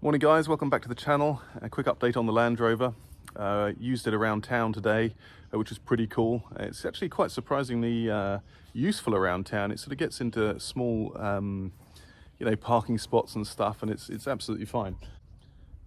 Morning guys, welcome back to the channel. A quick update on the Land Rover. Used it around town today, which is pretty cool. It's actually quite surprisingly useful around town. It sort of gets into small parking spots and stuff, and it's absolutely fine.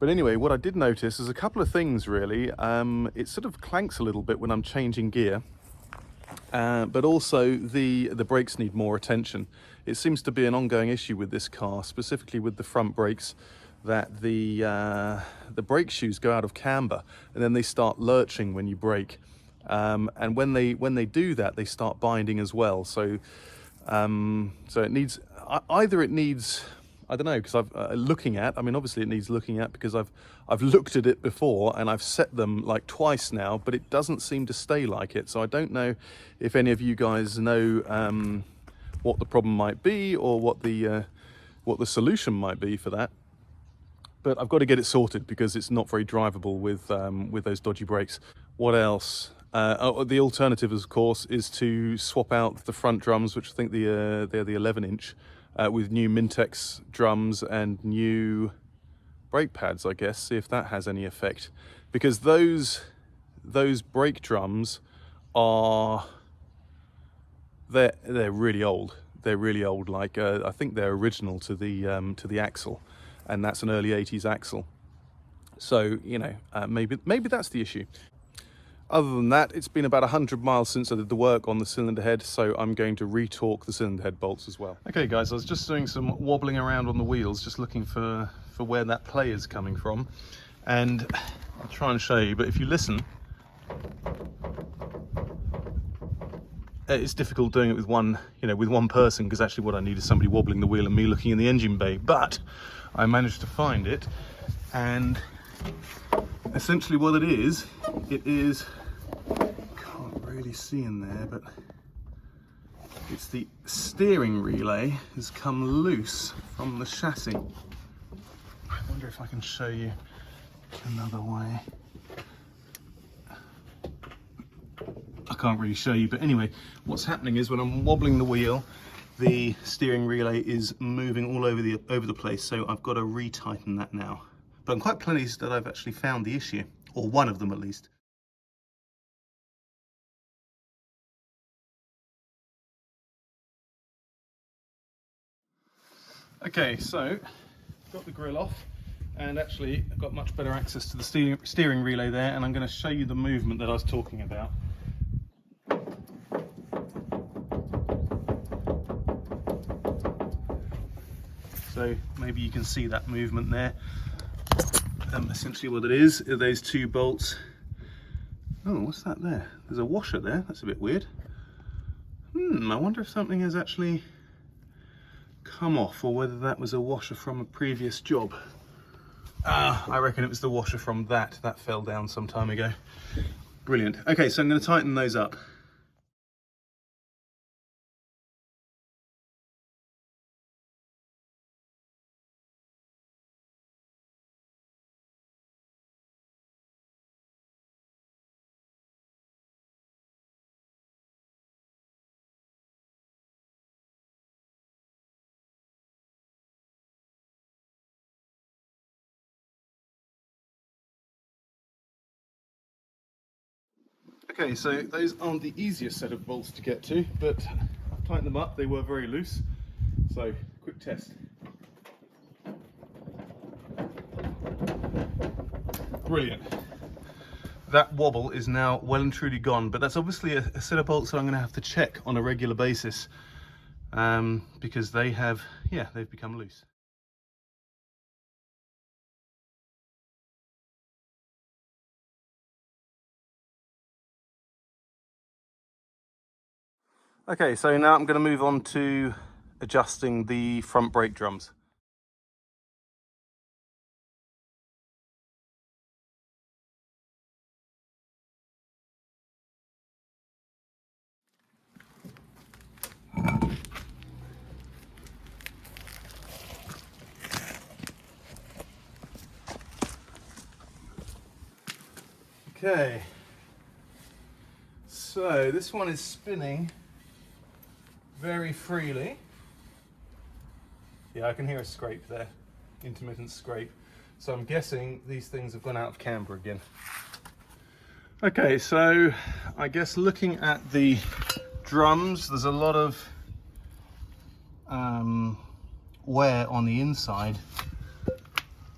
But anyway, what I did notice is a couple of things really. It sort of clanks a little bit when I'm changing gear. But also the brakes need more attention. It seems to be an ongoing issue with this car, specifically with the front brakes, that the brake shoes go out of camber and then they start lurching when you brake. And when they do that, they start binding as well. So it needs either it needs, I don't know, because obviously it needs looking at, because I've looked at it before and I've set them like twice now, but it doesn't seem to stay like it. So I don't know if any of you guys know what the problem might be, or what the solution might be for that. But I've got to get it sorted because it's not very drivable with those dodgy brakes. What else? The alternative, of course, is to swap out the front drums, which I think they're the 11-inch. With new Mintex drums and new brake pads, I guess, see if that has any effect. Because those brake drums they're really old. They're really old. Like I think they're original to the axle, and that's an early 80s axle. So maybe that's the issue. Other than that, it's been about 100 miles since I did the work on the cylinder head, so I'm going to re-torque the cylinder head bolts as well. Okay guys, I was just doing some wobbling around on the wheels, just looking for where that play is coming from. And I'll try and show you, but if you listen, it's difficult doing it with one person, because actually what I need is somebody wobbling the wheel and me looking in the engine bay. But I managed to find it, and essentially what it is, can't really see in there, but it's the steering relay has come loose from the chassis. I wonder if I can show you another way. I can't really show you, but anyway, what's happening is when I'm wobbling the wheel, the steering relay is moving all over the place, so I've got to re-tighten that now. But I'm quite pleased that I've actually found the issue, or one of them at least. Okay, so got the grill off, and actually I've got much better access to the steering relay there, and I'm going to show you the movement that I was talking about. So maybe you can see that movement there. Essentially what it is are those two bolts. Oh, what's that there? There's a washer there. That's a bit weird. I wonder if something has actually come off, or whether that was a washer from a previous job. I reckon it was the washer from that fell down some time ago. Brilliant. Okay, so I'm going to tighten those up. Okay, so those aren't the easiest set of bolts to get to, but I've tightened them up. They were very loose. So, quick test. Brilliant. That wobble is now well and truly gone, but that's obviously a set of bolts that I'm going to have to check on a regular basis, because they've become loose. Okay, so now I'm going to move on to adjusting the front brake drums. Okay, so this one is spinning very freely. Yeah, I can hear a scrape there, intermittent scrape. So I'm guessing these things have gone out of camber again. Okay, so I guess looking at the drums, there's a lot of wear on the inside,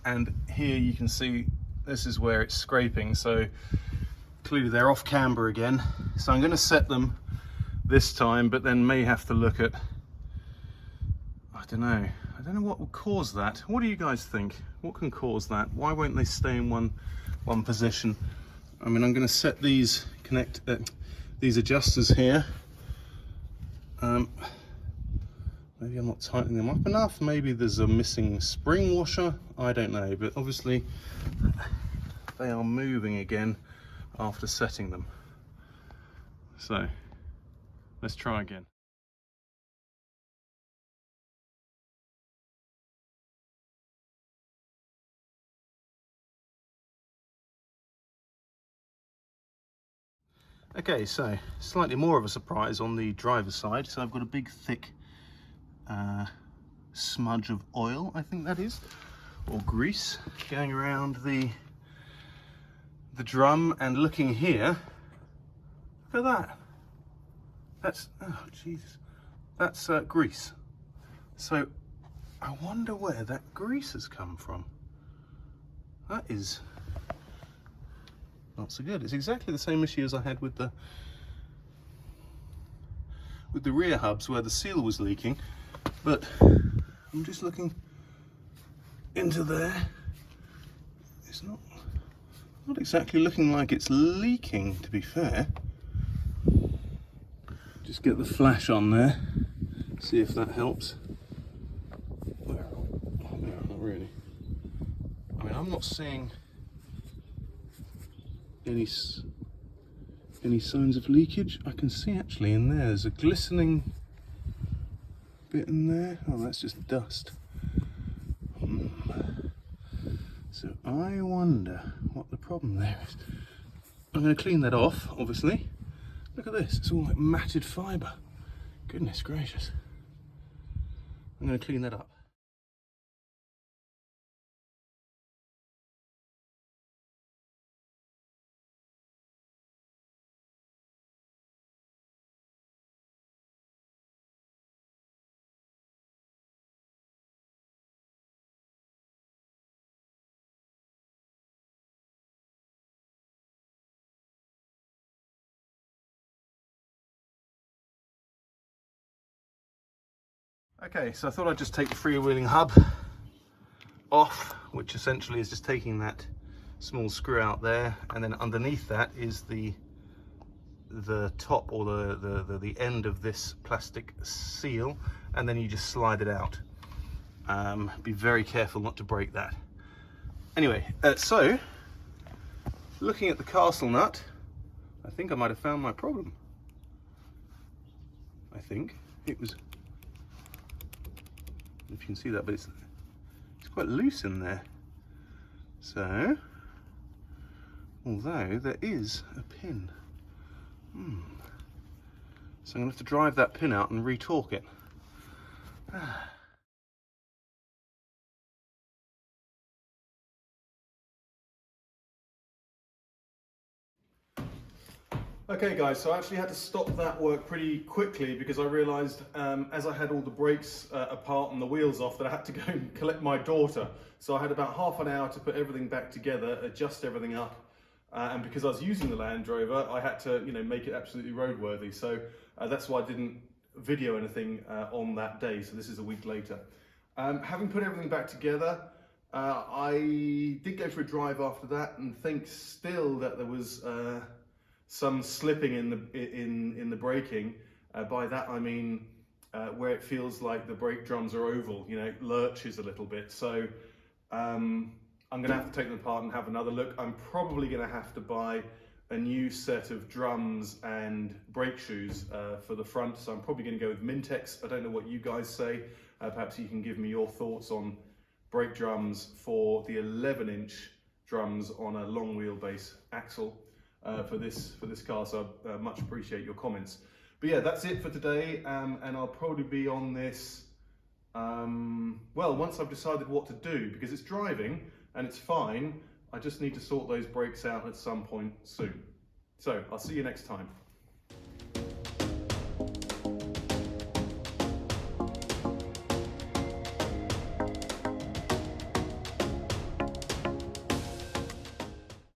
and here you can see this is where it's scraping, so clearly they're off camber again. So I'm going to set them this time, but then may have to look at, I don't know what will cause that. What do you guys think? What can cause that? Why won't they stay in one position? I mean, I'm going to set these these adjusters here. Maybe I'm not tightening them up enough. Maybe there's a missing spring washer. I don't know, but obviously they are moving again after setting them. So let's try again. Okay, so slightly more of a surprise on the driver's side. So I've got a big thick smudge of oil, I think that is, or grease, going around the drum. And looking here, look at that. That's, oh Jesus, that's grease. So I wonder where that grease has come from. That is not so good. It's exactly the same issue as I had with the rear hubs, where the seal was leaking, but I'm just looking into there. It's not exactly looking like it's leaking, to be fair. Just get the flash on there, see if that helps. No, not really. I mean, I'm not seeing any signs of leakage. I can see actually in there's a glistening bit in there. Oh, that's just dust. So I wonder what the problem there is. I'm going to clean that off, obviously. Look at this, it's all like matted fibre. Goodness gracious. I'm going to clean that up. Okay, so I thought I'd just take the freewheeling hub off, which essentially is just taking that small screw out there, and then underneath that is the top, or the end of this plastic seal, and then you just slide it out. Be very careful not to break that. Anyway, so looking at the castle nut, I think I might have found my problem. I think it was, if you can see that, but it's quite loose in there. So, although there is a pin, so I'm going to have to drive that pin out and re-torque it. Okay guys, so I actually had to stop that work pretty quickly because I realised as I had all the brakes apart and the wheels off, that I had to go and collect my daughter. So I had about half an hour to put everything back together, adjust everything up, and because I was using the Land Rover, I had to, you know, make it absolutely roadworthy. So that's why I didn't video anything on that day. So this is a week later. Having put everything back together, I did go for a drive after that and think still that there was some slipping in the braking. By that I mean where it feels like the brake drums are oval, you know, it lurches a little bit. So I'm going to have to take them apart and have another look. I'm probably going to have to buy a new set of drums and brake shoes for the front. So I'm probably going to go with Mintex. I don't know what you guys say. Perhaps you can give me your thoughts on brake drums for the 11-inch drums on a long wheelbase axle. For this car, so I much appreciate your comments. But yeah, that's it for today, and I'll probably be on this well once I've decided what to do, because it's driving, and it's fine. I just need to sort those brakes out at some point soon. So I'll see you next time.